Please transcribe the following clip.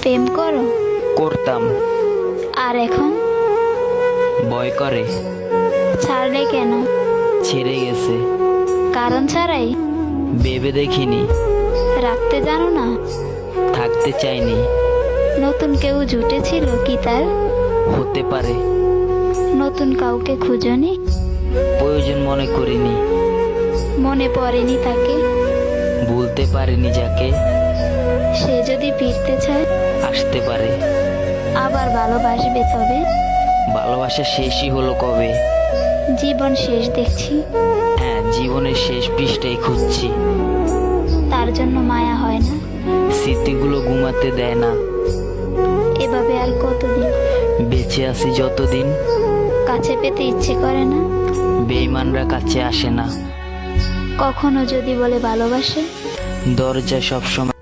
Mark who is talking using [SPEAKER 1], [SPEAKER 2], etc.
[SPEAKER 1] প্রেম করো?
[SPEAKER 2] করতাম,
[SPEAKER 1] আর এখন
[SPEAKER 2] ভয় করে।
[SPEAKER 1] ছাড়লে কেন?
[SPEAKER 2] ছেড়ে গেছে,
[SPEAKER 1] কারণ ছাড়াই?
[SPEAKER 2] ভেবে দেখিনি।
[SPEAKER 1] রাখতে জানো না?
[SPEAKER 2] থাকতে চাইনি।
[SPEAKER 1] নতুন কেউ জুটেছিল কি তার?
[SPEAKER 2] হতে পারে,
[SPEAKER 1] নতুন কাউকে খুঁজনি?
[SPEAKER 2] প্রয়োজন মনে করিনি।
[SPEAKER 1] মনে পড়েনি তাকে?
[SPEAKER 2] ভুলতে পারিনি যাকে।
[SPEAKER 1] সে যদি ফিরতে চায়
[SPEAKER 2] আসতে পারে।
[SPEAKER 1] আবার ভালোবাসবে, তবে
[SPEAKER 2] ভালোবাসা শেষই হলো কবে?
[SPEAKER 1] জীবন শেষ দেখছি,
[SPEAKER 2] হ্যাঁ, জীবনের শেষ পৃষ্ঠায় খুঁজছি।
[SPEAKER 1] তার জন্য মায়া হয় না?
[SPEAKER 2] স্মৃতিগুলো ঘুমাতে দেয় না।
[SPEAKER 1] এভাবে আর কতদিন?
[SPEAKER 2] বেঁচে আছি যতদিন।
[SPEAKER 1] কাছে পেতে ইচ্ছে করে না?
[SPEAKER 2] বেঈমানরা কাছে আসে না।
[SPEAKER 1] কখনো যদি বলে ভালোবাসে,
[SPEAKER 2] দরজা সবসময়